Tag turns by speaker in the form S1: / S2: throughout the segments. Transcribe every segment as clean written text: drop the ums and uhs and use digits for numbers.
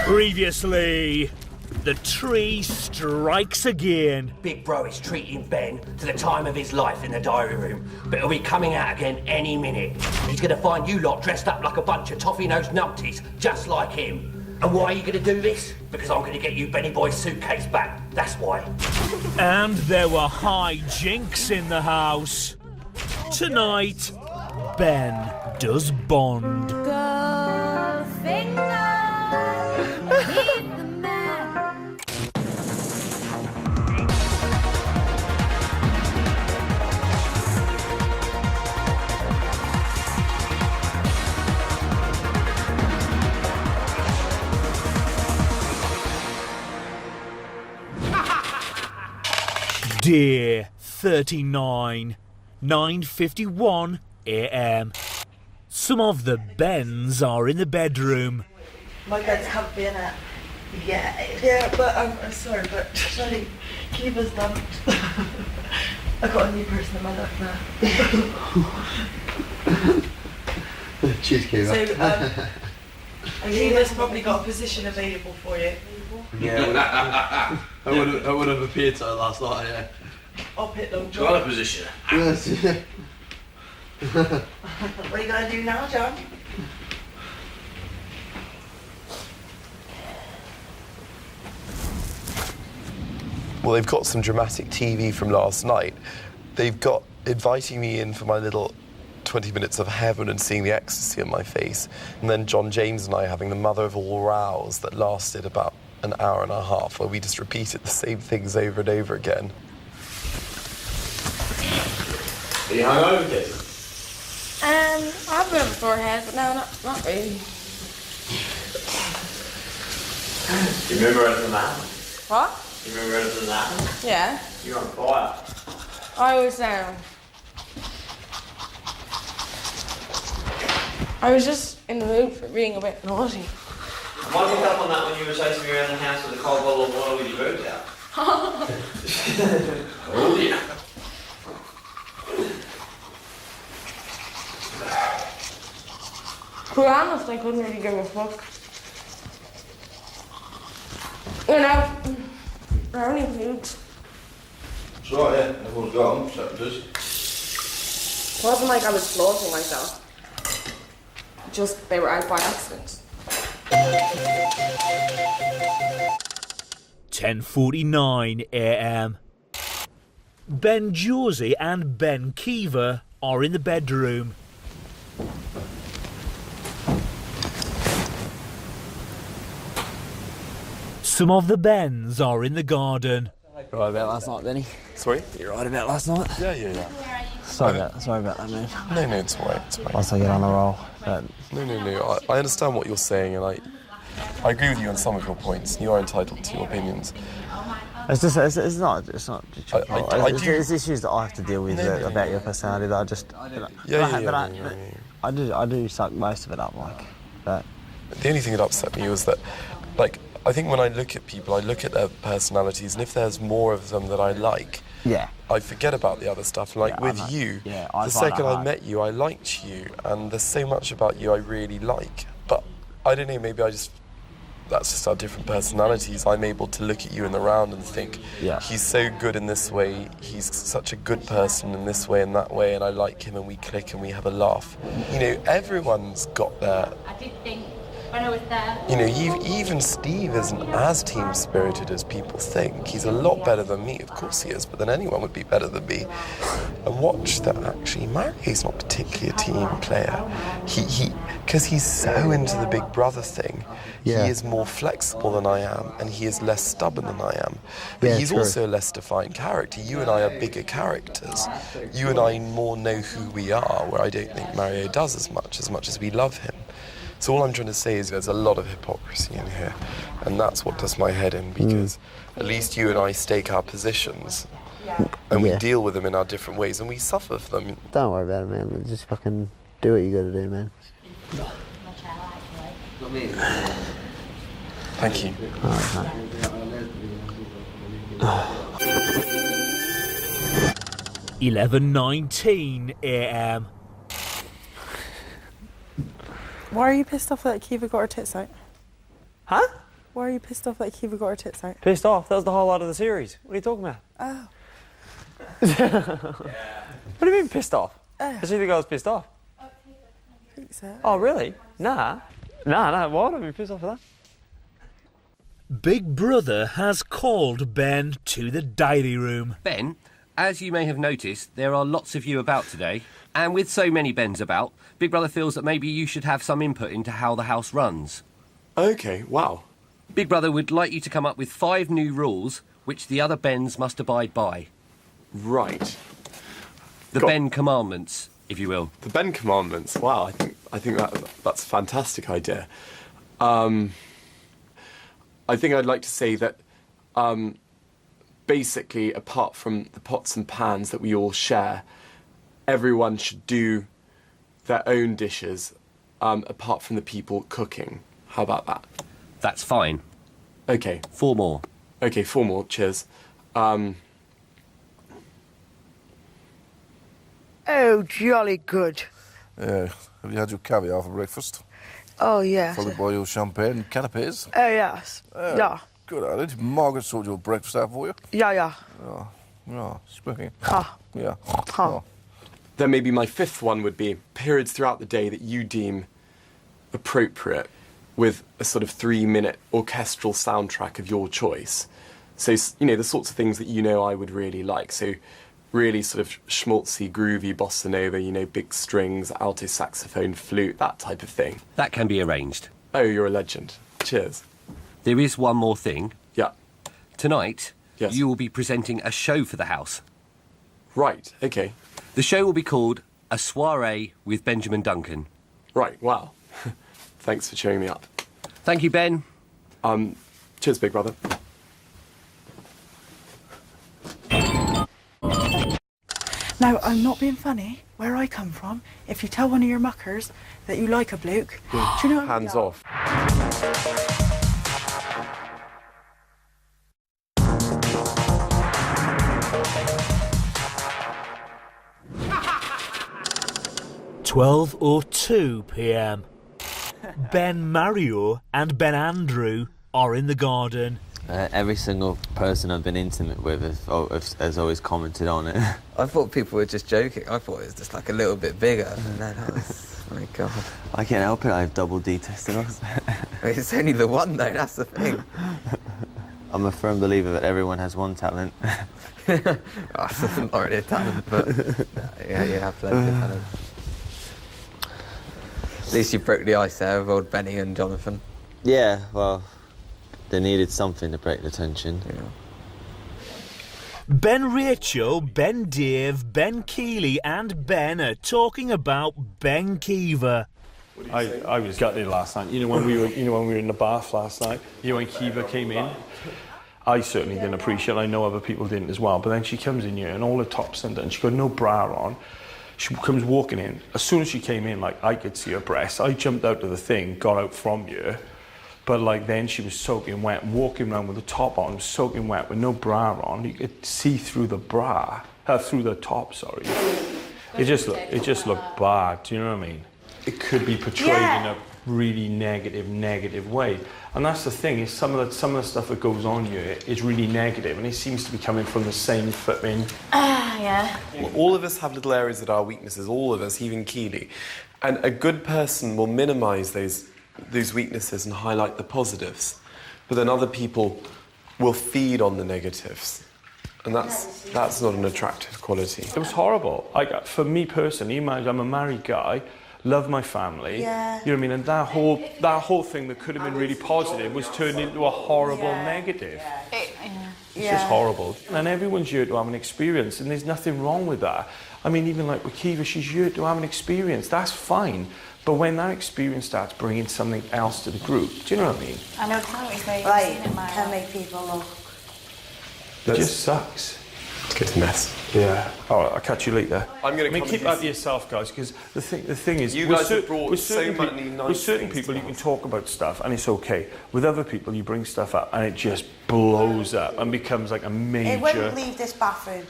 S1: Previously, the tree strikes again.
S2: Big bro is treating Ben to the time of his life in the diary room, but he'll be coming out again any minute. He's gonna find you lot dressed up like a bunch of toffee-nosed numpties, just like him. And why are you gonna do this? Because I'm gonna get you Benny Boy's suitcase back, that's why.
S1: And there were hijinks in the house. Tonight, Ben does Bond.
S3: Goldfinger, leave the man.
S1: Dear 39, 9:51 a.m. Some of the Bens are in the bedroom.
S4: My bed's comfy, innit? Yeah, but I'm sorry, but sorry, Kiva's done. I got a new person in my life now.
S5: Cheers, Kiva.
S4: So, Kiva's probably got a position available for you.
S5: Yeah, I would have appeared so last night, yeah.
S4: I'll pit long
S6: Got a position.
S5: Yes, yeah.
S4: What are you gonna do now, John?
S7: Well, they've got some dramatic TV from last night. They've got inviting me in for my little 20 minutes of heaven and seeing the ecstasy on my face. And then John James and I having the mother of all rows that lasted about an hour and a half, where we just repeated the same things over and over again.
S6: Are you hungover, kid?
S8: I've got a sore head, but no, not really.
S6: Do you remember anything that happened?
S8: What?
S6: Do you remember anything that happened?
S8: Yeah.
S6: You're on fire.
S8: I was just in the mood for being a bit naughty.
S6: Why did you pick up on that when you were chasing me around the house with a cold bottle of water with your boobs out? Oh, yeah.
S8: To be honest, I couldn't really give a fuck. You know, they're only nudes.
S5: It's right, yeah. Everyone's got them, except us.
S8: It wasn't like I was flaunting myself. Just, they were out by accident.
S1: 10:49 a.m. Ben Josie and Ben Kiva are in the bedroom. Some of the Bens are in the garden.
S9: You're right about last night, Benny.
S7: Sorry?
S9: You're right about last night.
S7: Yeah.
S9: Sorry about that, man.
S7: No, it's all right, it's all right.
S9: Once I get on a roll. But
S7: No. I understand what you're saying, and I agree with you on some of your points. You are entitled to your opinions.
S9: it's just, it's not your fault.
S7: I do-
S9: It's issues that I have to deal with about your personality that I just. I do suck most of it up, like. But
S7: The only thing that upset me was that, like, I think when I look at people, I look at their personalities, and if there's more of them that I like,
S9: yeah.
S7: I forget about the other stuff. Like
S9: Yeah,
S7: with
S9: I know.
S7: you,
S9: Yeah, I
S7: the
S9: find
S7: second
S9: that
S7: I
S9: hard.
S7: met you, I liked you, and there's so much about you I really like. But I don't know, maybe that's just our different personalities. I'm able to look at you in the round and think,
S9: Yeah.
S7: he's so good in this way, he's such a good person in this way and that way, and I like him, and we click and we have a laugh. You know, everyone's got their...
S3: I did think when I was there.
S7: You know, even Steve isn't as team-spirited as people think. He's a lot better than me, of course he is, but then anyone would be better than me. And watch that actually, Mario's not particularly a team player. Because he's so into the big brother thing,
S9: Yeah.
S7: he is more flexible than I am, and he is less stubborn than I am. But
S9: Yeah,
S7: he's
S9: true.
S7: also a less defined character. You and I are bigger characters. You and I more know who we are, where I don't think Mario does as much as we love him. So all I'm trying to say is there's a lot of hypocrisy in here, and that's what does my head in, because at least you and I stake our positions, and we deal with them in our different ways, and we suffer for them.
S9: Don't worry about it, man. Just fucking do what you gotta do, man.
S7: Thank you.
S9: Alright, man.
S1: 11:19 a.m.
S10: Why are you pissed off that Kiva got her tits out?
S11: Huh?
S10: Why are you pissed off that Kiva got her tits out?
S11: Pissed off? That was the whole lot of the series. What are you talking about?
S10: Oh.
S11: What do you mean pissed off? I see the girl's pissed off.
S10: I think so.
S11: Oh, really? Nah. Nah, what? I'd be pissed off for that.
S1: Big Brother has called Ben to the diary room.
S2: Ben, as you may have noticed, there are lots of you about today. And with so many Bens about, Big Brother feels that maybe you should have some input into how the house runs.
S7: Okay, wow.
S2: Big Brother would like you to come up with 5 new rules which the other Bens must abide by.
S7: Right.
S2: The Ben Commandments, if you will.
S7: The Ben Commandments. Wow, I think that's a fantastic idea. I think I'd like to say that basically, apart from the pots and pans that we all share, everyone should do their own dishes apart from the people cooking. How about that?
S2: That's fine.
S7: Okay.
S2: 4 more.
S7: Okay, 4 more. Cheers.
S4: Oh, jolly good.
S12: Have you had your caviar for breakfast?
S4: Oh, yes.
S12: Followed by your champagne and canapes?
S4: Oh, yes. Yeah.
S12: Good at it. Margaret sorted your breakfast out for you?
S4: Yeah.
S12: Yeah, speaking.
S4: Ha.
S12: Yeah.
S4: Ha.
S7: Then maybe my 5th one would be periods throughout the day that you deem appropriate with a sort of 3-minute orchestral soundtrack of your choice. So, the sorts of things that I would really like. So really sort of schmaltzy, groovy bossa nova, big strings, alto saxophone, flute, that type of thing.
S2: That can be arranged.
S7: Oh, you're a legend. Cheers.
S2: There is one more thing.
S7: Yeah.
S2: Tonight,
S7: yes,
S2: you will be presenting a show for the house.
S7: Right, okay.
S2: The show will be called A Soiree with Benjamin Duncan.
S7: Right, wow. Thanks for cheering me up.
S2: Thank you, Ben.
S7: Cheers, big brother.
S10: Now, I'm not being funny. Where I come from, if you tell one of your muckers that you like a bloke, do you know...
S7: Hands off.
S1: (12:02 p.m). Ben Mario and Ben Andrew are in the garden.
S13: Every single person I've been intimate with has always commented on it.
S14: I thought people were just joking. I thought it was just like a little bit bigger. And then I was, oh my God.
S13: I can't help it, I have double D testosterone.
S14: It's only the one though, that's the thing.
S13: I'm a firm believer that everyone has one talent.
S14: That's not really a talent, but yeah, you have plenty of talent. At least you broke the ice there with old Benny and Jonathan.
S13: Yeah, well, they needed something to break the tension.
S14: Yeah.
S1: Ben Rachel, Ben Dave, Ben Keeley and Ben are talking about Ben Kiva.
S15: I was gutted last night. When we were in the bath last night, when Kiva came in, I certainly didn't appreciate it. I know other people didn't as well. But then she comes in here and all the tops and she got no bra on. She comes walking in. As soon as she came in, I could see her breasts. I jumped out of the thing, got out from here. But then she was soaking wet, walking around with the top on, soaking wet with no bra on. You could see through the bra, through the top. Sorry. It just looked bad. Do you know what I mean? It could be portrayed in a really negative way. And that's the thing, is some of the stuff that goes on here is really negative, and it seems to be coming from the same flipping...
S3: yeah.
S7: Well, all of us have little areas that are weaknesses, all of us, even Keeley. And a good person will minimise those weaknesses and highlight the positives. But then other people will feed on the negatives. And that's not an attractive quality.
S15: It was horrible. For me personally, I'm a married guy, love my family.
S4: Yeah.
S15: You know what I mean? And that whole thing that could have been really positive was turned into a horrible negative. It's just horrible. And everyone's here to have an experience, and there's nothing wrong with that. I mean, even like with Kiva, she's here to have an experience. That's fine. But when that experience starts bringing something else to the group, do you know what I mean?
S3: I know exactly where you're
S4: Right,
S3: seeing it, Mara.
S4: can make people look.
S15: It just sucks.
S7: It's a mess.
S15: Yeah. All right, I'll catch you later.
S7: Keep
S15: that to yourself, guys, because the thing is,
S7: you guys have brought so many nice
S15: with certain people, you can talk about stuff and it's okay. With other people, you bring stuff up and it just blows up and becomes like a major...
S4: It wouldn't leave this bathroom.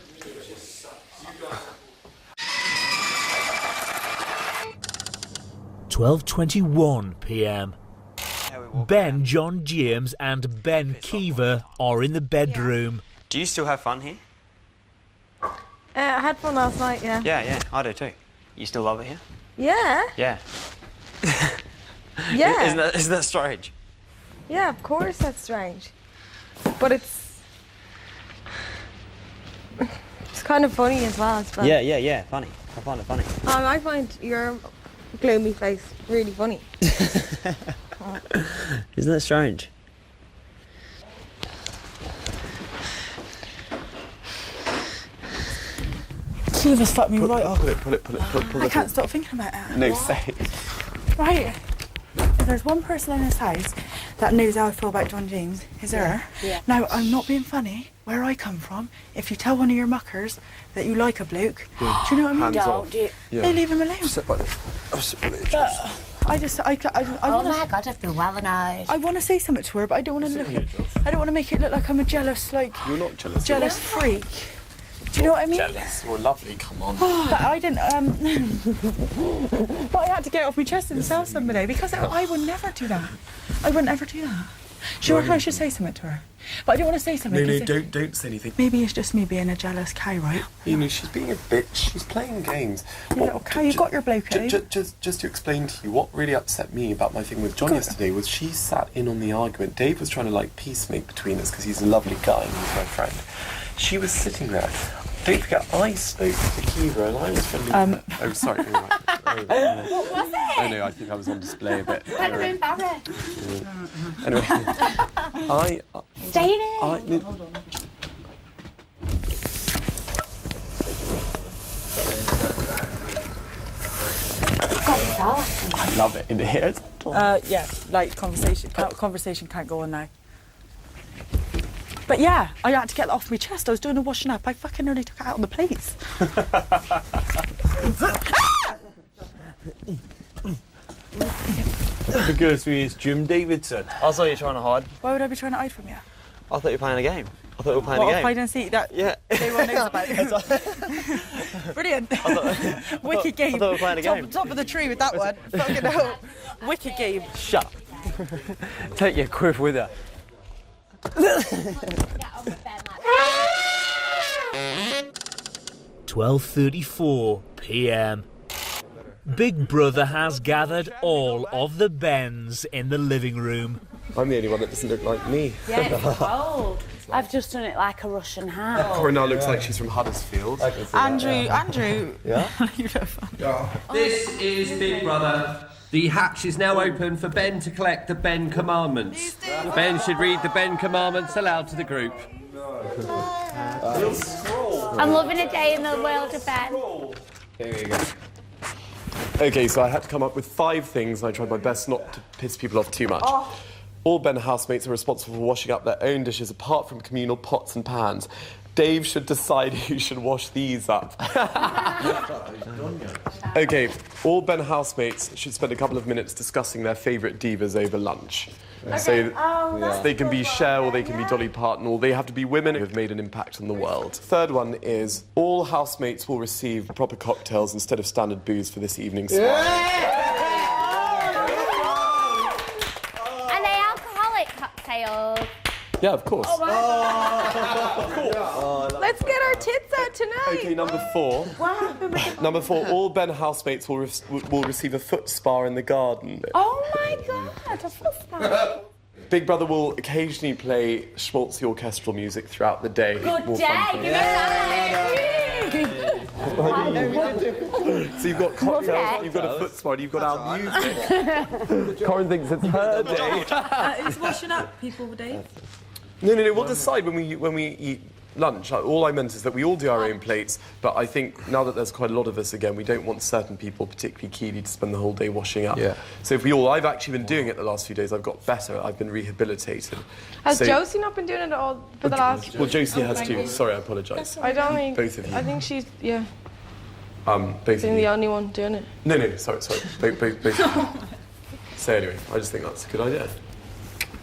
S1: (12:21 p.m). Ben, John James and Ben Keever are in the bedroom.
S11: Do you still have fun here?
S8: I had fun last night, yeah.
S11: Yeah, I do too. You still love it here?
S8: Yeah?
S11: Yeah.
S8: Yeah.
S11: Isn't that strange?
S8: Yeah, of course that's strange. But it's kind of funny as well, I suppose.
S11: Yeah, funny. I find it funny.
S8: I find your gloomy face really funny.
S11: Isn't that strange?
S10: Keever's fucked me right off.
S7: Pull it.
S10: I can't stop thinking about it.
S7: No, say.
S10: Right. If there's one person in this house that knows how I feel about John James, it's her.
S8: Yeah.
S10: Now, I'm not being funny. Where I come from, if you tell one of your muckers that you like a bloke, do you know what I mean?
S12: Hands off.
S10: They leave him alone. But I
S3: Oh my God, I feel well annoyed.
S10: I want to say something to her, but I don't want to I don't want to make it look like I'm a jealous,
S7: You're not jealous.
S10: jealous freak. Do you know what I mean?
S7: Jealous. You're lovely, come on.
S10: But I didn't, but I had to get it off my chest and tell somebody because I would never do that. I wouldn't ever do that. Do you reckon I should say something to her? But I don't want to say something.
S7: No, don't say anything.
S10: Maybe it's just me being a jealous cow, right?
S7: You know, she's being a bitch. She's playing games.
S10: You little cow, you got your bloke, eh?
S7: Just to explain to you, what really upset me about my thing with John yesterday was she sat in on the argument. Dave was trying to, like, peacemake between us because he's a lovely guy and he's my friend. She was sitting there. Don't forget, I spoke to Keever and I was friendly. Oh, sorry.
S3: What was it?
S7: Oh, no, I think I was on display a bit.
S3: Kind of embarrassed.
S7: Anyway,
S3: Stay in it.
S7: Hold on. I love it in here.
S10: Yeah, like conversation can't go on now. But yeah, I had to get that off my chest. I was doing the washing up. I fucking nearly took it out on the plates.
S15: The girl to me is Jim Davidson.
S11: I thought you were trying to hide.
S10: Why would I be trying to hide from you?
S11: I thought you were playing a game. I thought we were playing a game.
S10: Hide and seek? That everyone knows about it. Brilliant. Wicked game.
S11: I thought we were playing a game.
S10: Top of the tree with that one. Fucking hell. Wicked game.
S11: Shut up. Take your quiff with her.
S1: 12:34 p.m. Big Brother has gathered all of the Bens in the living room.
S7: I'm the only one that doesn't look like me.
S3: Yeah, it's cold. I've just done it like a Russian hat.
S7: Corinna looks like she's from Huddersfield.
S10: Andrew.
S7: Yeah?
S10: You look fun.
S2: This is Big Brother. The hatch is now open for Ben to collect the Ben Commandments. Ben should read the Ben Commandments aloud to the group.
S3: I'm loving a day in the world of Ben.
S7: There you go. Okay, so I had to come up with 5 things, and I tried my best not to piss people off too much. All Ben housemates are responsible for washing up their own dishes apart from communal pots and pans. Dave should decide who should wash these up. Okay, all Ben housemates should spend a couple of minutes discussing their favourite divas over lunch. So they can be Cher or they can be Dolly Parton, or they have to be women who have made an impact on the world. Third one is all housemates will receive proper cocktails instead of standard booze for this evening's spa.
S3: Are they alcoholic cocktails?
S7: Yeah, of course.
S8: Let's get our tits out tonight.
S7: Okay, number 4. Number 4, all Ben housemates will receive a foot spa in the garden.
S3: Oh my God, a foot spa.
S7: Big Brother will occasionally play schmaltzy orchestral music throughout the day.
S3: Good
S7: More
S3: day,
S7: fun
S3: give me
S7: things. So you've got cocktails, you've got a foot spa, and you've got our music. Corin thinks it's her day.
S10: It's washing up people, Dave.
S7: No, we'll decide when we eat lunch. All I meant is that we all do our own plates, but I think now that there's quite a lot of us again, we don't want certain people, particularly Keely, to spend the whole day washing up. Yeah. So if we all, I've actually been doing it the last few days, I've got better, I've been rehabilitated.
S8: Has Josie not been doing it all for the last...
S7: Well, Josie has too. Sorry, I apologise.
S8: I don't think...
S7: Both of you.
S8: I think she's, yeah,
S7: Both of
S8: being
S7: you.
S8: the only one doing it.
S7: No, sorry. Both of you. So anyway, I just think that's a good idea.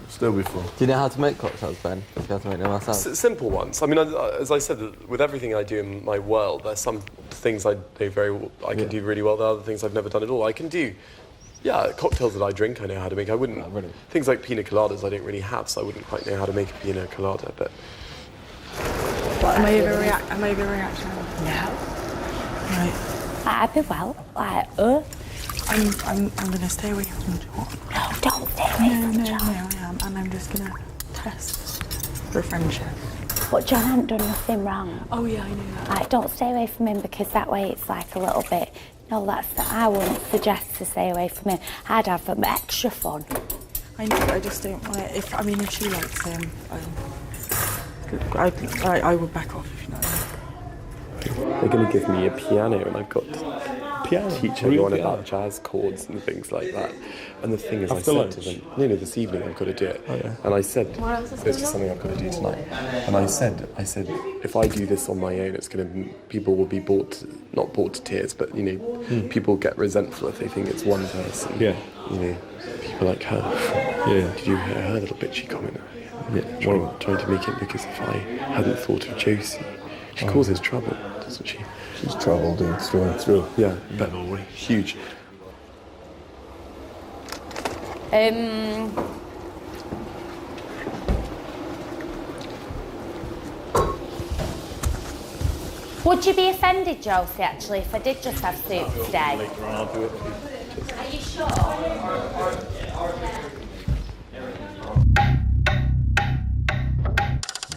S5: Still before.
S13: Do you know how to make cocktails, Ben? Do you know how to make them myself?
S7: Simple ones. I mean, as I said, with everything I do in my world, there's some things I do very well, I can do really well. There are other things I've never done at all. I can do Yeah, cocktails that I drink, I know how to make. I wouldn't. Things like pina coladas, I don't really have, so I wouldn't quite know how to make a pina colada. But
S10: what, am I overreacting?
S3: No.
S10: Right.
S3: I'd be well. Like,
S10: I'm gonna stay away from the door.
S3: No, don't stay away from
S10: No,
S3: John.
S10: I am, and I'm just gonna test for friendship.
S3: But John hadn't done nothing wrong.
S10: Oh yeah, I knew that.
S3: Like, don't stay away from him because that way it's like a little bit. No, I wouldn't suggest to stay away from him. I'd have extra fun.
S10: I know, but I just don't want it. If she likes him, I would back off. If you know what I mean.
S7: they're going to give me a piano, and I've got to teach everyone about jazz chords and things like that. And the thing is, I said to them, no, this evening I've got to do it. And I said, this is something I've got to do tonight. And I said, if I do this on my own, it's going to, people will be not bored to tears, but, people get resentful if they think it's one person. Yeah. People like her. Yeah. Did you hear her little bitchy comment? Yeah. Trying to make it because if I hadn't thought of Josie, she causes trouble, doesn't she?
S12: She's trouble, dude, through and through.
S7: Yeah, but huge.
S3: Would you be offended, Josie, actually, if I did just have soup today?
S7: Later on, I'll do it.
S3: Are you sure?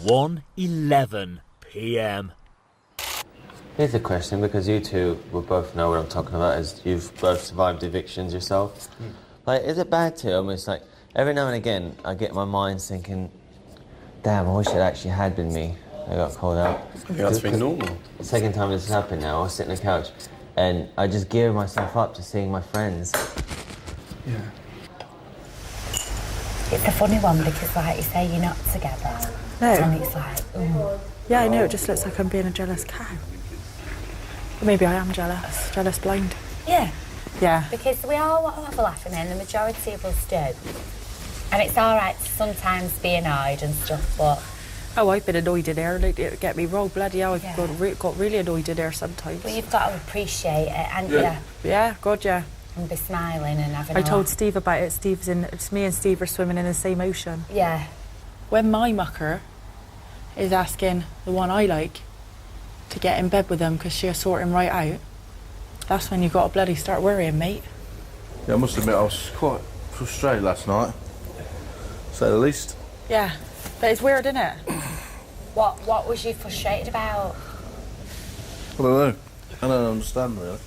S1: 1:11 p.m.
S13: Here's a question, because you two will both know what I'm talking about, as you've both survived evictions yourself. Like, is it bad to almost, like, every now and again, I get my mind thinking, damn, I wish it actually had been me that got called out.
S7: Yeah, that's very normal.
S13: The second time this has happened now, I was sitting on the couch, and I just gear myself up to seeing my friends.
S7: Yeah.
S3: It's a funny one because, like you say, you're not together.
S10: No.
S3: And it's like,
S10: Yeah, I know, it just looks like I'm being a jealous cow. Maybe I am jealous blind.
S3: Yeah.
S10: Yeah.
S3: Because we all want to have a laugh in and the majority of us do. And it's all right to sometimes be annoyed and stuff, but...
S10: Oh, I've been annoyed in there, like, get me wrong, bloody hell, I've got really annoyed in there sometimes.
S3: But you've got to appreciate it, and
S10: Yeah, God, yeah.
S3: And be smiling and having
S10: I told Steve about it. It's me and Steve are swimming in the same ocean.
S3: Yeah.
S10: When my mucker is asking the one I like to get in bed with him because she'll sort him right out, that's when you've got to bloody start worrying, mate.
S12: Yeah, I must admit I was quite frustrated last night, to say the least.
S10: Yeah, but it's weird, isn't it?
S3: What was you frustrated about?
S12: I don't know. I don't understand, really.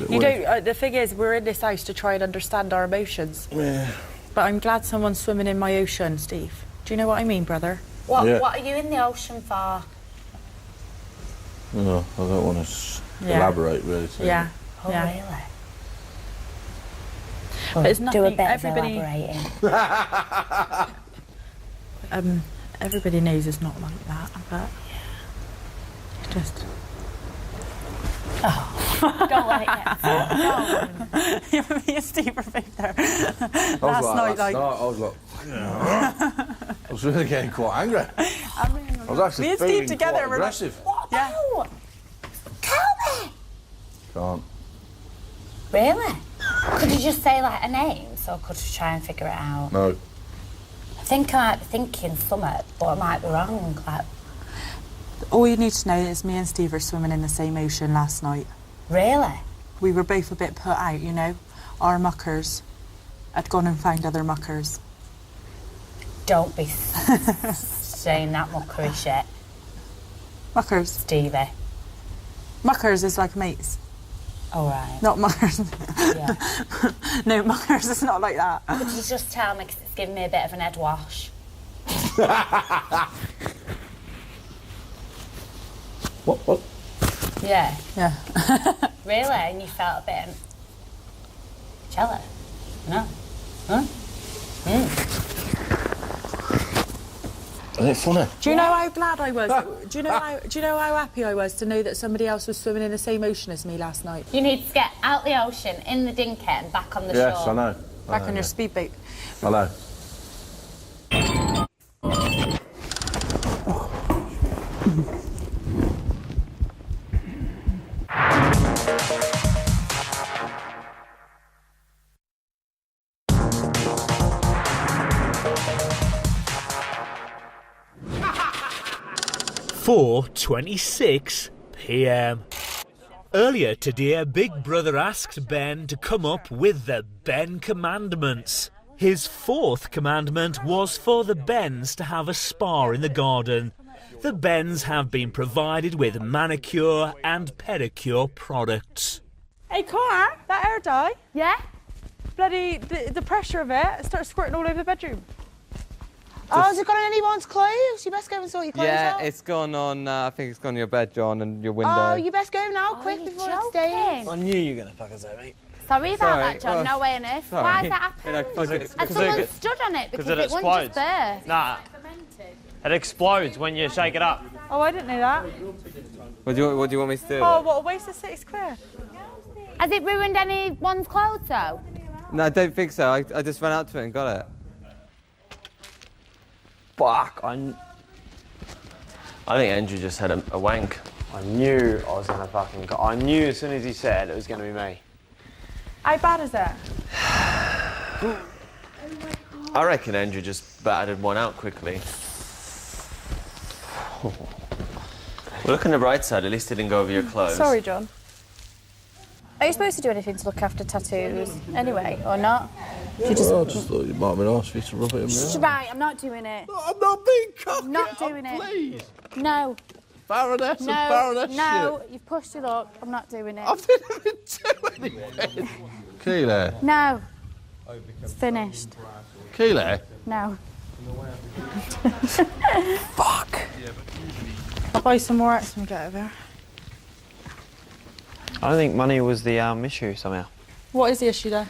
S10: You don't. The thing is, we're in this house to try and understand our emotions.
S12: Yeah.
S10: But I'm glad someone's swimming in my ocean, Steve. Do you know what I mean, brother?
S3: What are you in the ocean for?
S12: No, I don't want to elaborate, really.
S10: Yeah.
S3: Oh, really?
S10: But it's nothing.
S3: Do a bit of elaborating.
S10: Everybody knows it's not like that, but it's just.
S3: Oh, don't let it get
S10: Me and Steve were both there.
S12: Last night, I was really getting quite angry. I was actually
S10: me and
S12: feeling
S10: Steve together
S12: quite
S10: were
S12: aggressive.
S3: What?
S10: Yeah.
S3: No. Tell me.
S12: Can't.
S3: Really? Could you just say like a name, so could you try and figure it out?
S12: No.
S3: I think I might be thinking something, but I might be wrong. Like,
S10: all you need to know is me and Steve were swimming in the same ocean last night.
S3: really?
S10: We were both a bit put out, you know. Our muckers had gone and found other muckers.
S3: Don't be saying that muckery shit,
S10: Muckers.
S3: Stevie.
S10: Muckers is like mates.
S3: All right.
S10: Not muckers.
S3: Yeah.
S10: No, muckers is not like that.
S3: Could you just tell me, 'cause it's giving me a bit of an head wash?
S7: What?
S3: Yeah.
S10: Yeah.
S3: Really? And you felt a bit jealous? No? Huh?
S12: Is it funny?
S10: Do you know how glad I was? Do you know how happy I was to know that somebody else was swimming in the same ocean as me last night?
S3: You need to get out the ocean, in the dinghy and back on the shore.
S12: Yes, I know.
S10: Back on your speedboat.
S12: I know.
S1: 4:26 p.m. Earlier today, Big Brother asked Ben to come up with the Ben Commandments. His fourth commandment was for the Bens to have a spa in the garden. The Bens have been provided with manicure and pedicure products.
S10: Hey, Car, that air dye?
S3: Yeah?
S10: Bloody, the pressure of it starts squirting all over the bedroom.
S8: Oh, has it got on anyone's clothes? You best go and sort your clothes out.
S14: Yeah, it's gone on, I think it's gone on your bed, John, and your window.
S8: Oh, you best go now, quick, before it stains.
S9: I knew you were going to fuck us out, mate.
S3: Sorry about that, John. No way on earth.
S9: sorry.
S3: Why has that happened? Has someone stood on it because it wouldn't just burst?
S11: Nah. It explodes when you shake it up.
S10: Oh, I didn't know that.
S14: What do you want me to do?
S10: Oh, what a waste of £6.
S3: Has it ruined anyone's clothes, though?
S14: No, I don't think so. I just ran out to it and got it.
S11: Fuck,
S13: I think Andrew just had a wank.
S11: I knew I was gonna fucking... I knew as soon as he said it was gonna be me.
S10: How bad is it?
S13: I reckon Andrew just battered one out quickly. Well, look on the bright side, at least it didn't go over your clothes.
S10: Sorry, John.
S16: Are you supposed to do anything to look after tattoos anyway, or not?
S12: I just thought it might have been nice for you to rub it in there.
S16: Right, I'm not doing it.
S12: I'm not being cocky.
S16: I'm not doing it.
S12: Please.
S16: No.
S12: Baroness
S16: No,
S12: and Baroness
S16: no,
S12: shit.
S16: you've pushed your luck. I'm not doing it.
S12: I didn't even do anything. Keely.
S16: No. It's finished.
S12: Keely.
S16: No.
S10: Fuck. I'll buy some more X when we get over there.
S11: I don't think money was the issue somehow.
S10: What is the issue then?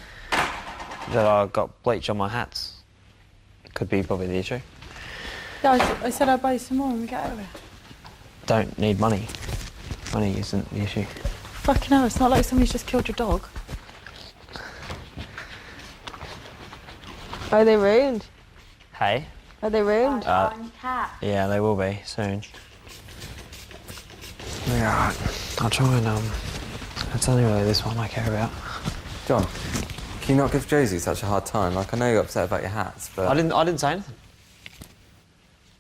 S11: That I got bleach on my hats. Could be probably the issue.
S10: Yeah, I said I'd buy some more when we get over there.
S11: Don't need money. Money isn't the issue.
S10: Fucking hell, it's not like somebody's just killed your dog.
S8: Are they ruined?
S11: Hey?
S8: Are they ruined?
S11: Yeah, they will be soon. Yeah, I'll try and it's only really this one I care about.
S14: John, can you not give Josie such a hard time? Like, I know you're upset about your hats, but...
S11: I didn't say anything.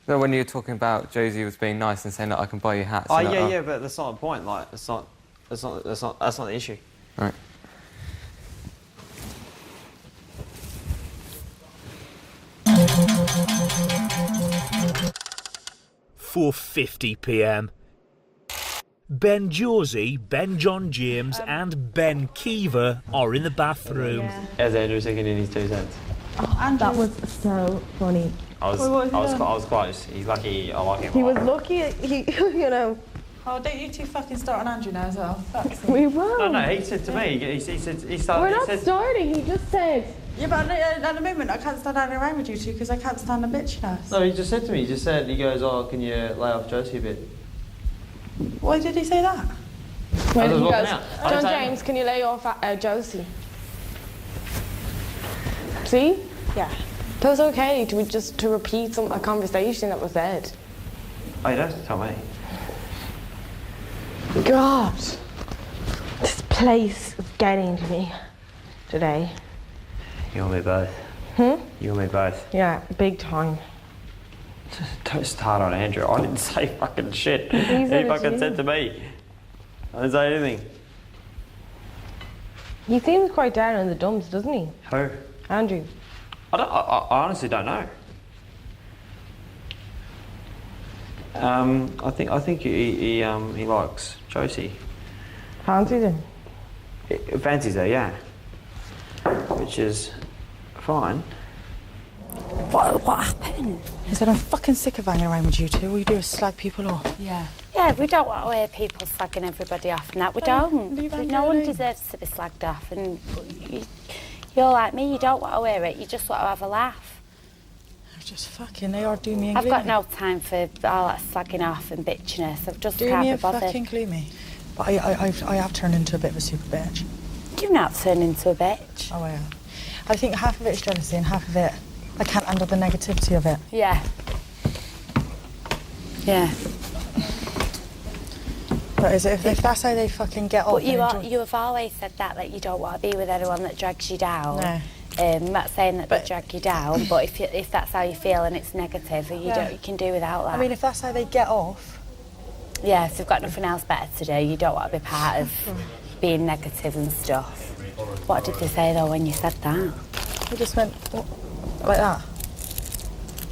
S14: No, when you were talking about Josie was being nice and saying that I can buy you hats.
S11: Oh,
S14: you're like,
S11: yeah, but that's not the point. Like, that's not the issue.
S14: Right.
S1: .4:50 p.m. Ben Josie, Ben John James and Ben Keever are in the bathroom.
S11: As Andrew sticking in his 2 cents.
S8: Oh, and that was so funny.
S11: I was close. He's lucky I like him.
S8: He was lucky, you know.
S10: Oh, don't you two fucking start on Andrew now as well?
S8: We won't.
S11: No, he said to me, he started...
S8: We're not starting, he just said...
S10: Yeah, but at the moment I can't stand hanging around with you two because I can't stand the bitchiness.
S11: No, he just said to me, he goes, oh, can you lay off Josie a bit?
S10: Why did he say that?
S8: When he goes,
S11: out.
S8: John James, can you lay off Josie? See?
S10: Yeah.
S8: That was okay to repeat a conversation that was said.
S11: Oh, you don't have to tell me.
S8: God, this place is getting to me today.
S11: You and me both. You and me both.
S8: Yeah, big time.
S11: Don't start on Andrew. I didn't say fucking shit. He fucking said to me. I didn't say anything.
S8: He seems quite down in the dumps, doesn't he?
S11: Who?
S8: Andrew.
S11: I honestly don't know. I think he likes Josie.
S8: Fancies him?
S11: Fancies her, yeah. Which is fine.
S10: What happened? Is that I'm fucking sick of hanging around with you two. All you do is slag people off.
S3: Yeah. Yeah, we don't want to hear people slagging everybody off and that. We don't. No one deserves to be slagged off. And you're like me, you don't want to hear it. You just want to have a laugh.
S10: Just fucking, they are doing me and
S3: I've
S10: gloomy.
S3: got no time for all that slagging off and bitchiness. I've just can't be bothered.
S10: fucking gloomy. But I have turned into a bit of a super bitch.
S3: You've not turned into a bitch.
S10: Oh, I am. I think half of it is jealousy and half of it, I can't handle the negativity of it.
S3: Yeah. Yeah.
S10: But if that's how they fucking get off...
S3: But you have always said that you don't want to be with anyone that drags you down.
S10: No.
S3: I'm not saying that they drag you down, but if that's how you feel and it's negative, you can do without that.
S10: I mean, if that's how they get off,
S3: Yeah, if you've got nothing else better to do, you don't want to be part of being negative and stuff. What did they say though when you said that?
S10: They just went like that.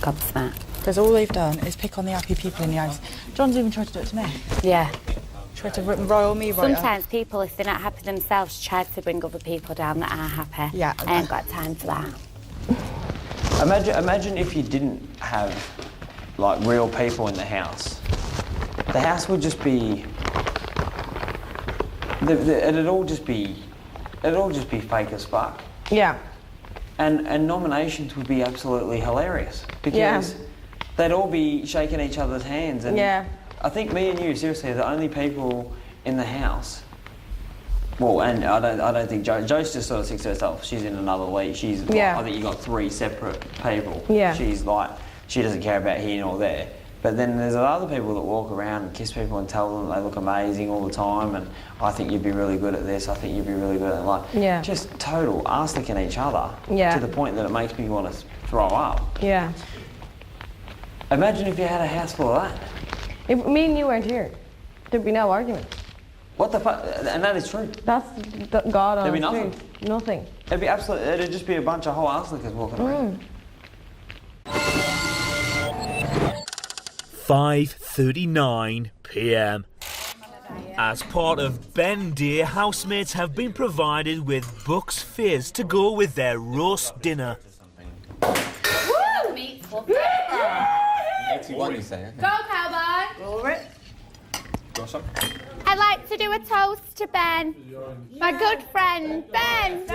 S3: Gobsmacked.
S10: Because all they've done is pick on the happy people in the house. John's even tried to do it to me.
S3: Yeah.
S10: Tried to royal me right
S3: Sometimes people, if they're not happy themselves, try to bring other people down that are happy.
S10: Yeah.
S3: I ain't got time for that.
S11: Imagine if you didn't have like real people in the house. The house would just be. It'd all just be fake as fuck.
S8: Yeah.
S11: And nominations would be absolutely hilarious because they'd all be shaking each other's hands. And I think me and you, seriously, are the only people in the house. Well, and I don't think Jo's just sort of sticks to herself. She's in another league. She's like, I think you got 3 separate people.
S8: Yeah.
S11: She's like, she doesn't care about here nor there. But then there's other people that walk around and kiss people and tell them they look amazing all the time, and I think you'd be really good at this, I think you'd be really good at like, just total arse-licking each other to the point that it makes me want to throw up.
S8: Yeah.
S11: Imagine if you had a house full of that.
S8: If me and you weren't here, there'd be no argument.
S11: What the fuck? And that is true.
S8: That's God honest
S11: There'd be nothing.
S8: truth. Nothing.
S11: It'd be absolutely. It'd just be a bunch of whole arse-lickers walking around.
S1: 5:39 p.m. As part of Ben Day, housemates have been provided with Bucks Fizz to go with their roast dinner.
S3: Woo!
S14: 81, you say?
S3: Go, cowboy!
S14: Go over it. Got some?
S3: I'd like to do a toast to Ben, my good friend, Ben.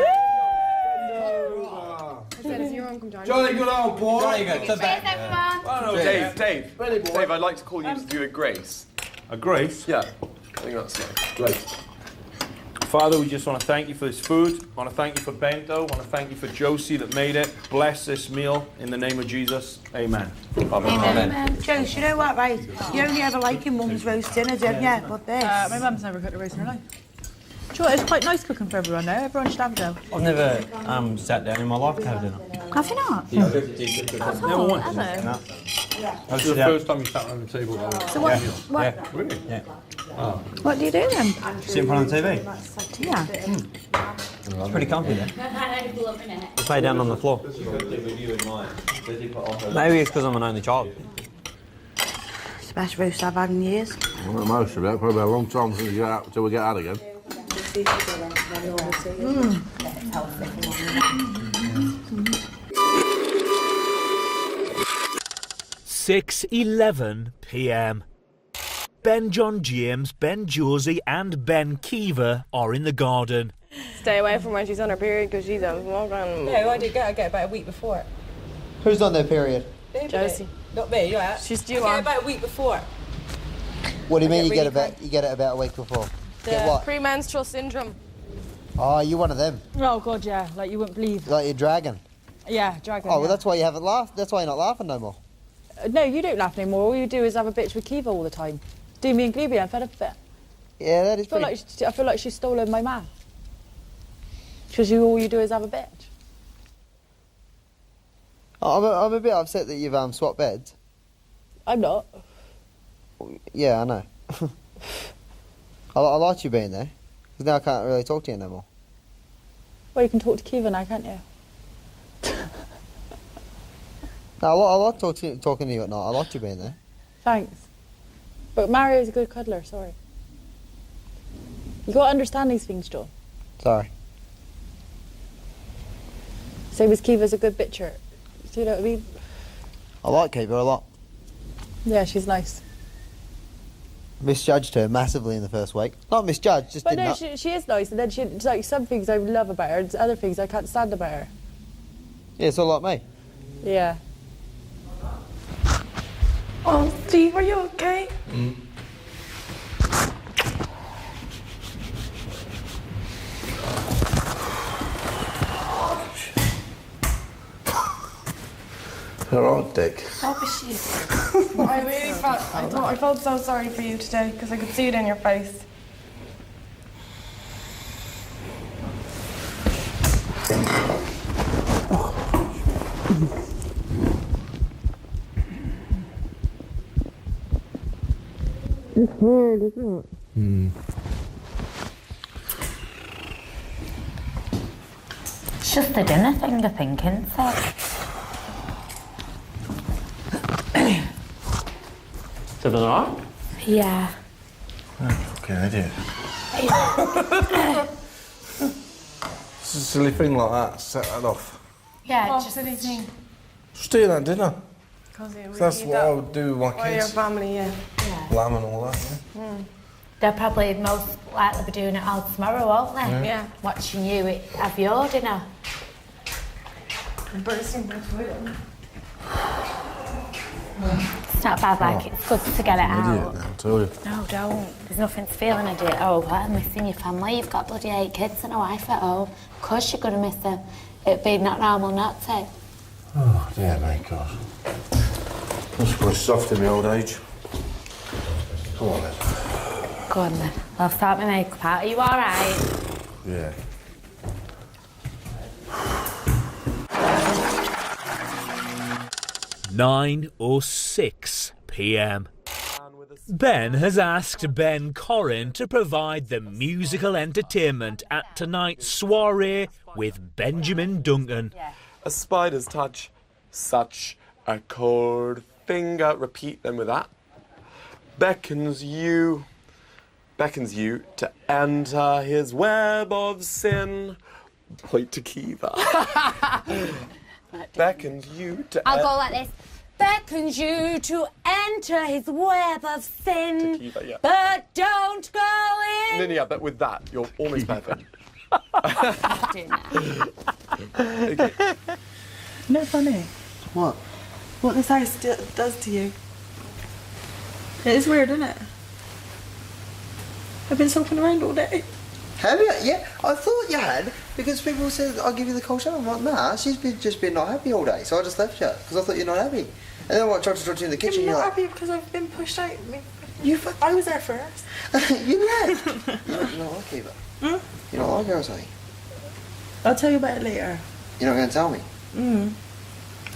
S5: Jolly good old boy.
S14: Jolly good.
S3: Cheers, everyone.
S5: Oh, no, Dave, Dave, I'd like to call you to do a grace.
S15: A grace?
S5: Yeah, I think that's nice. Grace.
S15: Father, we just want to thank you for this food. I want to thank you for Bento. I want to thank you for Josie that made it. Bless this meal in the name of Jesus. Amen. Amen.
S17: Josie, you know what, right? You only ever like your mum's roast dinner, don't you? But this.
S10: My mum's never cooked a roast in her life. Do you know what? It's quite nice cooking for everyone though. Everyone should have it though.
S9: I've never sat down in my life to have dinner.
S17: Have you not?
S10: That's
S15: Never
S10: all,
S15: once.
S10: ever.
S9: No.
S15: This is the first time you sat around the table.
S17: So what?
S9: Yeah.
S15: Really?
S9: Yeah.
S15: Oh.
S17: What do you do then?
S9: Sit in front of the TV.
S17: Yeah.
S9: It's pretty comfy there. Just lay down on the floor. Maybe it's because I'm an only child.
S17: It's the best roast I've had in years.
S12: Well, not most of it. Probably a long time since we get out, till we get out again.
S1: 6:11 p.m. Ben John James, Ben Josie and Ben Kiva are in the garden.
S8: Stay away from when she's on her period because she's a walking.
S10: No, I did get about a week before.
S9: Who's on their period?
S8: Josie.
S10: Not me, yeah.
S8: She's
S10: I
S8: due
S10: get
S8: on.
S10: about a week before.
S9: What do you mean
S10: I
S9: you
S10: get
S9: get it about a week before?
S8: The
S9: Get what?
S8: premenstrual syndrome.
S9: Oh, you're one of them.
S10: Oh god, yeah. Like you wouldn't believe.
S9: Like you're dragon.
S10: Yeah, dragon.
S9: Oh, well, that's why you haven't laughed. That's why you're not laughing no more.
S10: No, you don't laugh anymore. All you do is have a bitch with Kiva all the time. Do me and Glebe, I'm fed up with it.
S9: Yeah, that is
S10: I feel like she's stolen my man. Because all you do is have a bitch.
S9: I'm a bit upset that you've swapped beds.
S10: I'm not.
S9: Yeah, I know. I liked you being there, because now I can't really talk to you no more.
S10: Well, you can talk to Kiva now, can't you?
S9: No, I like talking to you at night. I liked you being there.
S10: Thanks. But Mario's a good cuddler, sorry. You got to understand these things, John.
S9: Sorry.
S10: Same as Kiva's a good bitcher. Do you know what I mean?
S9: I like Kiva a lot.
S10: Yeah, she's nice.
S9: Misjudged her massively in the first week. Not misjudged, just
S10: But
S9: didn't
S10: no,
S9: know.
S10: she is nice, and then she like some things I love about her, and other things I can't stand about her.
S9: Yeah, it's all like me.
S10: Yeah.
S4: Oh, Steve, are you okay?
S12: All right, Dick.
S4: Oh, shit. I really I felt so sorry for you today because I could see it in your face.
S8: just hard, isn't it?
S3: It's just the dinner thing, I think, isn't it?
S11: Is it alright?
S3: Yeah.
S12: Fucking idiot. It's a silly thing like that, set that off.
S3: Yeah,
S16: just anything.
S12: Just eat that dinner.
S16: Because
S12: That's what I would do with my
S8: Or your
S12: kids.
S8: family, yeah.
S12: Lamb and all that, yeah.
S3: They'll probably most likely be doing it all tomorrow, won't they?
S8: Yeah.
S3: Watching you have your dinner.
S8: I'm bursting my toilet.
S3: It's not bad, like, it's good to get it out.
S12: Idiot, I tell you.
S3: No, don't. There's nothing to feel an idiot. Oh, I'm missing your family. You've got bloody 8 kids and a wife at home. Of course you're going to miss them. It'd be not normal not to.
S12: Oh, dear me, God. That's quite soft in my old age. Come on, then.
S3: Go on then. I'll start my makeup out. Are you alright?
S12: Yeah.
S1: (9:06 p.m). Ben has asked Ben Corrin to provide the musical entertainment at tonight's soiree with Benjamin Duncan.
S7: A spider's touch, such a cold finger. Repeat them with that. Beckons you to enter his web of sin. Point to Kiva. Beckons you to.
S3: I'll go like this. Beckons you to enter his web of sin,
S7: Kiva, yeah.
S3: but don't go in.
S7: No, yeah, but with that, you're almost perfect.
S4: Okay.
S10: Isn't it funny?
S4: What?
S10: What this house does to you. It is weird, isn't it? I've been sulking around all day.
S14: Have you? Yeah, I thought you had, because people said, I'll give you the cold shower. I'm like, nah, she's just been not happy all day, so I just left you, because I thought you're not happy. And then I tried to talk to you in the kitchen,
S10: I'm
S14: you're
S10: not
S14: like...
S10: happy because I've been pushed out. I was there first.
S14: You left! You don't like Eva. You don't like her or something?
S10: I'll tell you about it later.
S14: You're not going to tell me?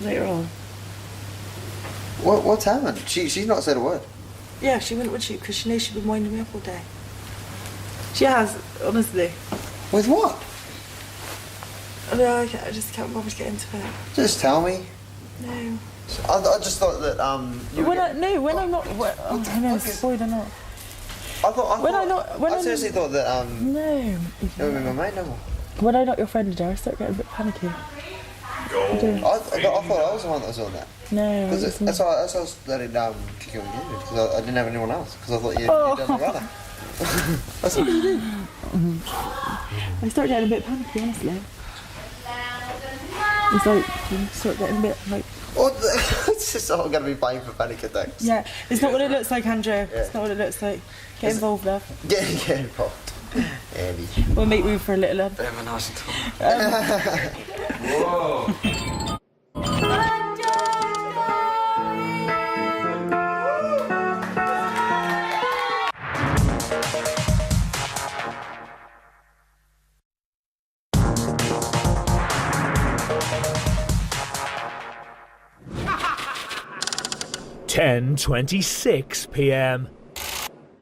S10: Later on.
S14: What's happened? She's not said a word.
S10: Yeah, she went with you because she knows she's been winding me up all day. She has, honestly.
S14: With what?
S10: No, I just can't bother to get into it.
S14: Just tell me.
S10: No.
S14: I just thought that,
S10: When I'm not... I know, spoiled or not.
S14: I seriously thought that,
S10: No.
S14: you would be my mate no more.
S10: When I'm not your friend today, I start getting a bit panicky.
S14: I thought I was the one that was on that.
S10: No,
S14: Because that's why I was letting kick you on you, because I didn't have anyone else, because I thought you'd done the runner. That's what you did.
S10: I start getting a bit panicky, honestly. It's like, you start getting a bit like...
S14: It's just all going to be fine for panic attacks.
S10: Yeah, it's not what it looks like, Andrew. Yeah. It's not what it looks like. Get involved, love.
S14: Get involved. Yeah,
S10: we'll make room for a little love.
S14: Have a nice time.
S6: Whoa.
S1: 10:26 p.m.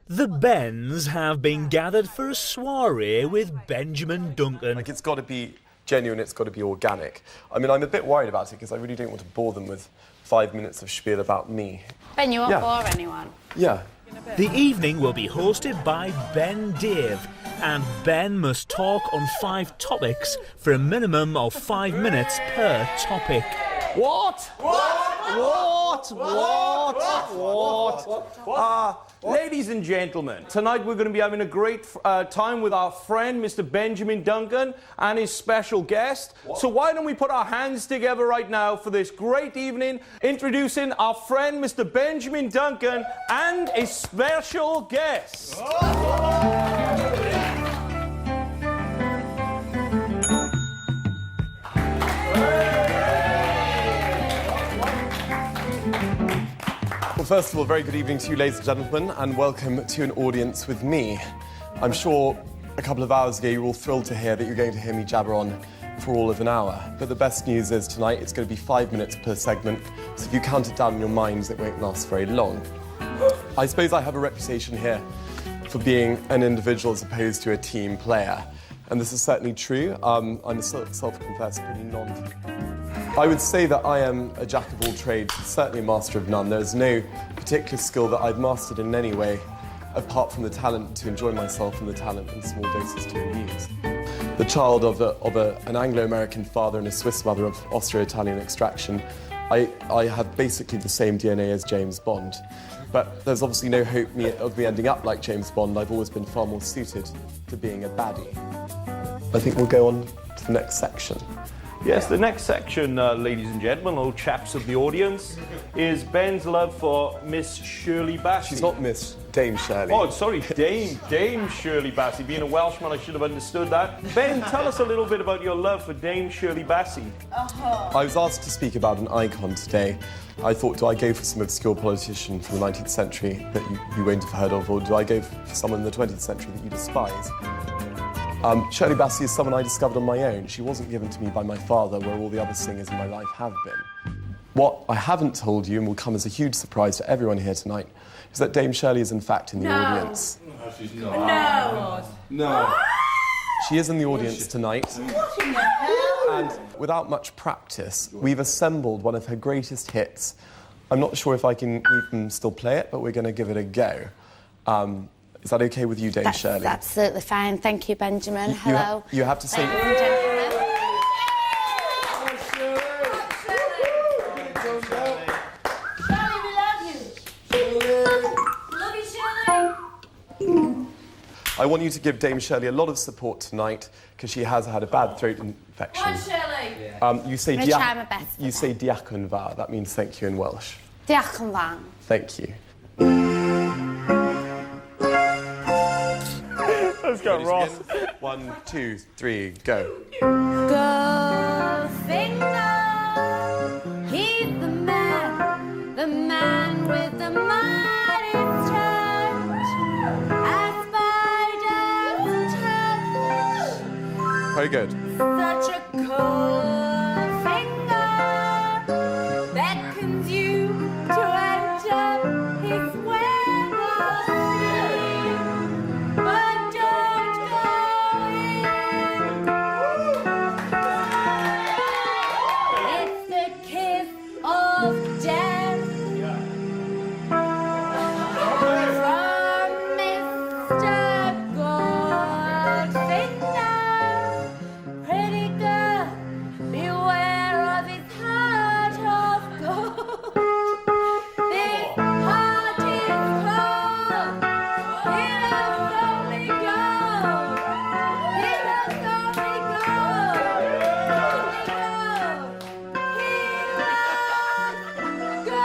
S1: The Bens have been gathered for a soiree with Benjamin Duncan.
S7: Like, it's got to be genuine, it's got to be organic. I mean, I'm a bit worried about it because I really don't want to bore them with 5 minutes of spiel about me.
S3: Ben, you won't bore anyone.
S7: Yeah.
S1: The evening will be hosted by Ben Dave, and Ben must talk on 5 topics for a minimum of 5 minutes per topic.
S15: What? Ladies and gentlemen, tonight we're going to be having a great time with our friend, Mr. Benjamin Duncan, and his special guest. So why don't we put our hands together right now for this great evening, introducing our friend, Mr. Benjamin Duncan, and his special guest.
S7: Well, first of all, very good evening to you, ladies and gentlemen, and welcome to an audience with me. I'm sure a couple of hours ago you were all thrilled to hear that you're going to hear me jabber on for all of an hour. But the best news is tonight it's going to be 5 minutes per segment, so if you count it down in your minds, it won't last very long. I suppose I have a reputation here for being an individual as opposed to a team player. And this is certainly true. I'm a self-confessed pretty non. I would say that I am a jack of all trades, certainly a master of none. There's no particular skill that I've mastered in any way, apart from the talent to enjoy myself and the talent in small doses to amuse. The child of an Anglo-American father and a Swiss mother of Austro-Italian extraction, I have basically the same DNA as James Bond. But there's obviously no hope of me ending up like James Bond. I've always been far more suited to being a baddie. I think we'll go on to the next section.
S15: Yes, the next section, ladies and gentlemen, old chaps of the audience, is Ben's love for Miss Shirley Bassey.
S7: She's not Miss Dame Shirley.
S15: Oh, sorry, Dame Shirley Bassey. Being a Welshman, I should have understood that. Ben, tell us a little bit about your love for Dame Shirley Bassey.
S7: I was asked to speak about an icon today. I thought, do I go for some obscure politician from the 19th century that you won't have heard of, or do I go for someone in the 20th century that you despise? Shirley Bassey is someone I discovered on my own. She wasn't given to me by my father, where all the other singers in my life have been. What I haven't told you, and will come as a huge surprise to everyone here tonight, is that Dame Shirley is in fact in the audience.
S12: No, she's not.
S7: No. She is in the audience tonight. And without much practice, we've assembled one of her greatest hits. I'm not sure if I can even still play it, but we're going to give it a go. Is that okay with you, Dame Shirley?
S3: That's absolutely fine. Thank you, Benjamin. Hello.
S7: You have to say...
S3: Ladies and gentlemen.
S7: I want you to give Dame Shirley a lot of support tonight because she has had a bad throat infection.
S3: Come on, Shirley.
S7: You say
S3: I'm gonna try my best.
S7: You say diolch yn fawr. That means thank you in Welsh.
S3: Diolch yn fawr.
S7: Thank you.
S15: Let's go, Ross.
S7: 1, 2, 3, go.
S3: Goldfinger, he's the man with the mightiest touch. A spider's touch.
S7: Very good.
S3: Such a cold finger beckons you to enter his web of sleep. But don't go in. It's the kiss of death. From Mr. Goldfinger. Pretty girl, beware of his heart of gold. This heart is cold. He loves only gold. He loves only gold. Only gold. He loves gold.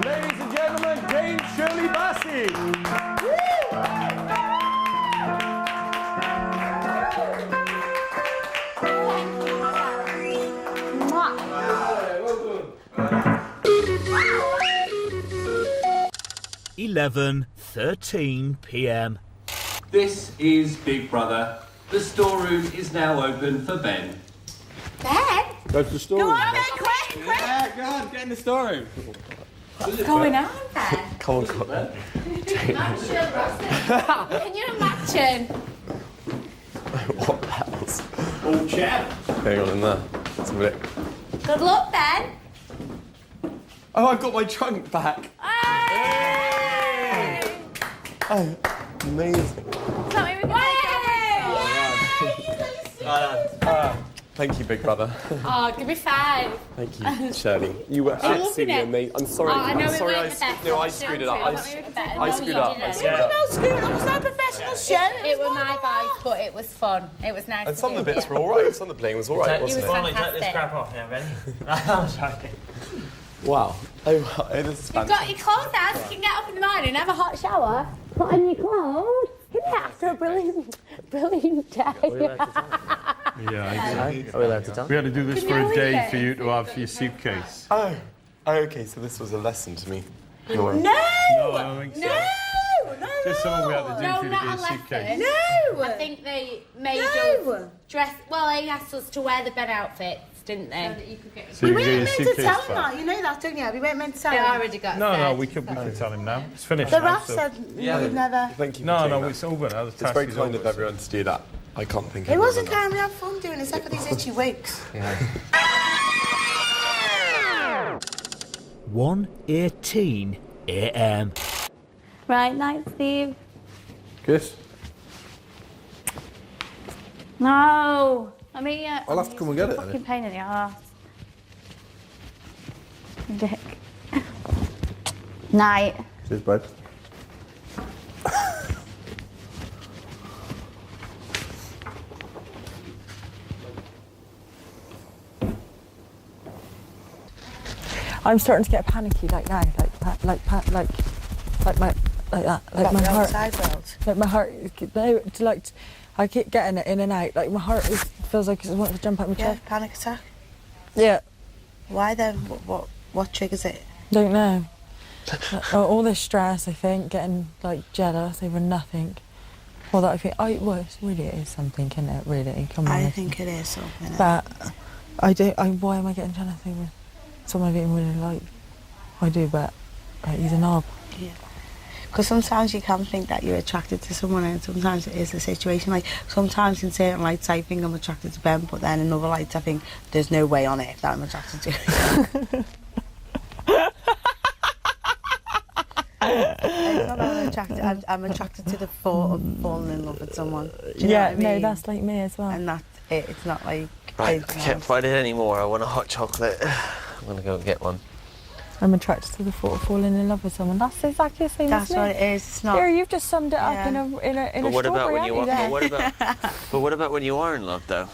S15: Ladies and gentlemen, Dame Shirley Bassey.
S3: Mwah.
S1: 11:13 p.m.
S2: This is Big Brother. The storeroom is now open for Ben.
S3: Ben?
S12: Go to the story.
S3: Go on, Ben, quick.
S5: Yeah, go on, get in the storeroom.
S3: What's going on, Ben?
S7: Come on, come on.
S3: Can you imagine?
S7: What else?
S15: Old chap.
S7: Hang on in there. Let's have a look.
S3: Good luck, Ben.
S7: Oh, I've got my trunk back.
S3: Hey!
S7: Oh, amazing.
S3: Tell me we can
S7: Thank you, Big Brother.
S3: Oh, give me 5.
S7: Thank you, Shirley. You were
S3: Are you
S7: absolutely
S3: loving it?
S7: amazing. I'm sorry.
S3: Oh, I know
S7: I'm
S3: it
S7: sorry.
S3: weren't the best.
S7: No, I screwed it up. I screwed up. I screwed up.
S17: No, Scoot, it was not a professional show.
S3: It was my voice, but it was fun. It was nice.
S7: And some
S3: to
S7: of the
S3: do.
S7: bits were all right. Some of the playing was all right, wasn't
S3: It
S7: it?
S3: was fantastic.
S6: Take this crap off now, Ben. I'm sorry.
S7: Wow. Oh, wow. This is
S3: You've got your clothes out, so you can get up in the morning and have a hot shower, put on your clothes, after a brilliant day.
S15: Yeah,
S9: Are we allowed to tell?
S15: we had to do this
S3: Can
S15: for
S3: you
S15: a day
S3: read it?
S15: for you to have your suitcase.
S7: Oh, okay. So this was a lesson to me.
S17: No!
S15: No, I don't think so.
S17: No!
S15: Just something we had to do
S3: No,
S15: for you to
S3: not
S15: get
S3: a
S15: a suitcase.
S3: lesson. I think they made us dress. Well, they asked us to wear the bed outfits, didn't they? So that you could get.
S15: So
S17: We
S15: you can
S17: weren't
S15: get
S17: meant
S15: your
S17: to tell
S15: suitcase
S17: him
S15: back.
S17: that. You know that, don't you? We weren't meant to tell him.
S3: I already got
S15: No, we can tell him now. It's finished
S17: The
S15: now.
S17: Raf
S15: so-
S17: said we'd never.
S7: Thank you.
S15: No, it's over now. The
S7: It's
S15: task
S7: very
S15: is
S7: kind
S15: over.
S7: of everyone to do that. I can't think of
S17: It
S7: more
S17: wasn't
S7: than that.
S17: kind. We had fun doing it, except for these itchy wigs.
S1: 1:18 a.m.
S3: Right, night, Steve.
S15: Kiss.
S3: No, I mean,
S7: I'll have to come and get it then.
S3: Fucking pain in the arse. Dick. Night.
S7: Cheers, babe.
S10: I'm starting to get panicky like now, like that, like my heart, like my heart. I keep getting it in and out. Like my heart feels like it wants to jump out my chest.
S17: Panic attack.
S10: Yeah.
S17: Why then? What triggers it?
S10: Don't know. All this stress, I think, getting like jealous over nothing. Well, that I think, really is something, isn't it? Really, come on.
S17: I think it is something.
S10: But why am I getting jealous over someone I didn't really like? I do, but he's a knob.
S17: Yeah. Because sometimes you can think that you're attracted to someone, and sometimes it is a situation. Like sometimes in certain lights, I think I'm attracted to Ben, but then in other lights, I think there's no way on it that I'm attracted to. It's not that I'm attracted. I'm attracted to the thought of falling in love with someone. Do you know what I mean?
S10: No, that's like me as well.
S17: And that's it. It's not like.
S13: Right, I can't find it anymore. I want a hot chocolate. I'm gonna go and get one.
S10: I'm attracted to the thought of falling in love with someone. That's exactly the same
S17: That's
S10: as me.
S17: what it is. It's not.
S10: Here, you've just summed it up in a
S13: But what about
S10: strawberry,
S13: when you are?
S10: haven't
S13: But what about when you are in love, though?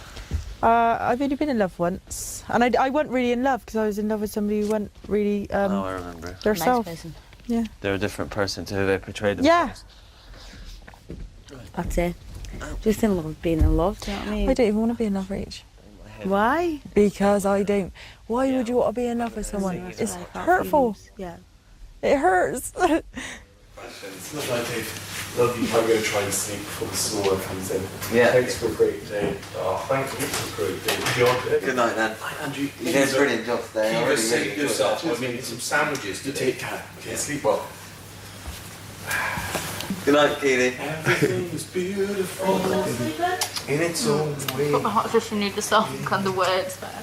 S10: I've only been in love once, and I wasn't really in love because I was in love with somebody who wasn't really
S13: Oh, I remember.
S10: their
S17: Nice
S10: self.
S17: person.
S10: Yeah.
S13: They're a different person to who they portrayed
S10: Yeah.
S13: themselves.
S17: That's it. Just in love, being in love. Do you know what I mean?
S10: I don't even want to be in love, Rach.
S17: Why?
S10: Because I don't. Why would you want to be in love with someone? It's hurtful.
S17: Yeah.
S10: It hurts.
S7: It's not like Dave. Love you. I'm going to try and sleep before the snorer comes in.
S13: Yeah.
S7: Thanks for a great day. Oh, thank you for a great day.
S13: Good night, then.
S7: Andrew,
S13: You did a brilliant job today. I really, really enjoyed
S7: yourself.
S13: that.
S7: I mean, some sandwiches to take care. Okay, sleep well.
S13: Good night, Keely.
S7: Everything's beautiful in its own way.
S16: Put my hot fish and need the song and the words there.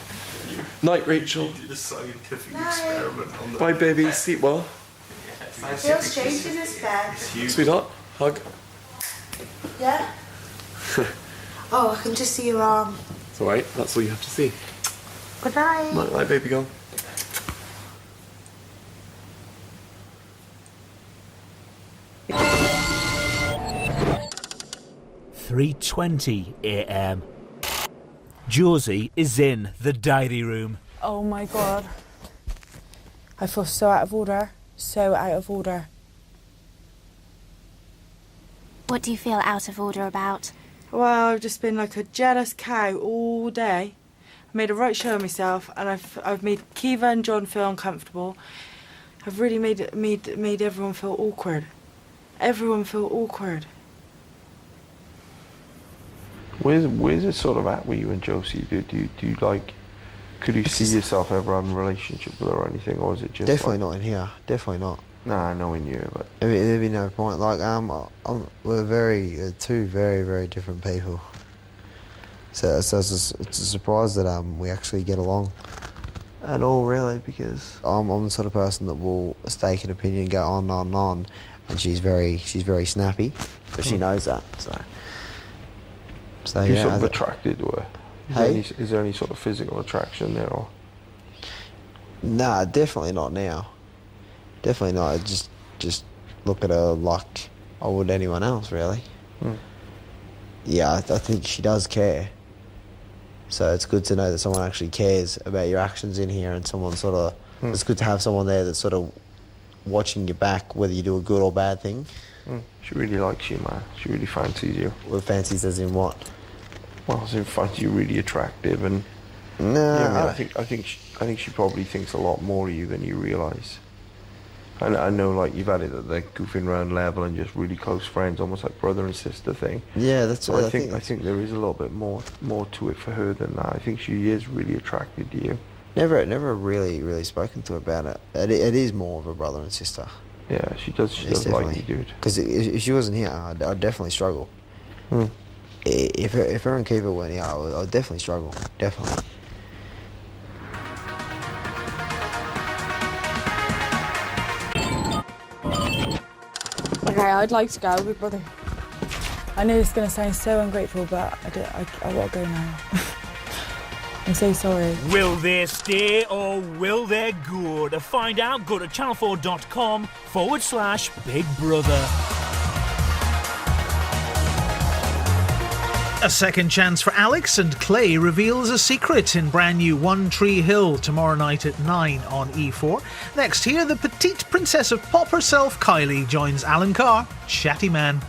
S7: Night, Rachel. Did a scientific experiment on the. Bye, baby. Sleep well.
S17: I feel strange in this bed.
S7: Sweetheart, hug.
S17: Yeah? Oh, I can just see your arm.
S7: It's alright. That's all you have to see.
S17: Good night.
S7: Night, baby girl.
S1: (3:20 a.m.) Josie is in the diary room.
S10: Oh my God. I feel so out of order. So out of order.
S18: What do you feel out of order about?
S10: Well, I've just been like a jealous cow all day. I made a right show of myself, and I've made Kiva and John feel uncomfortable. I've really made everyone feel awkward. Everyone feel awkward.
S15: Where's it sort of at with you and Josie? Do you like? Could you see yourself ever having a relationship with her or anything, or is it just
S9: Definitely
S15: like,
S9: not in here. Definitely not.
S15: Nah, no in you, but
S9: There'd be no point. Like we're two very, very different people. So it's a surprise that we actually get along.
S15: at all, really, because
S9: I'm the sort of person that will stake an opinion, go on, and she's very snappy, but she knows that. So
S15: you're
S9: yeah,
S15: sort of attracted to her.
S9: Hey?
S15: Is there any sort of physical attraction there, or?
S9: Nah, definitely not now. Definitely not. I just look at her like I would anyone else, really. Yeah, I think she does care. So it's good to know that someone actually cares about your actions in here, and someone sort of. It's good to have someone there that's sort of watching your back, whether you do a good or bad thing.
S15: She really likes you, man. She really fancies you.
S9: Well, fancies as in what?
S15: Well, as in finds you really attractive, and
S9: no,
S15: yeah, I think she probably thinks a lot more of you than you realise.
S12: And I know, like, you've had it that they're goofing around level and just really close friends, almost like brother and sister thing.
S9: Yeah, that's
S12: what
S9: what
S12: I think there is a little bit more to it for her than that. I think she is really attracted to you.
S9: Never really spoken to her about it. It is more of a brother and sister.
S12: Yeah, she does like you, dude.
S9: Because if she wasn't here, I'd definitely struggle. If her and Kiva weren't here, I'd definitely struggle. Definitely.
S10: Okay, I'd like to go, Big Brother. I know it's going to sound so ungrateful, but I want to go now. I'm so sorry.
S1: Will they stay or will they go? To find out, go to channel4.com/Big Brother.
S19: A second chance for Alex, and Clay reveals a secret in brand new One Tree Hill tomorrow night at 9 on E4. Next here, the petite princess of pop herself, Kylie, joins Alan Carr, Chatty Man.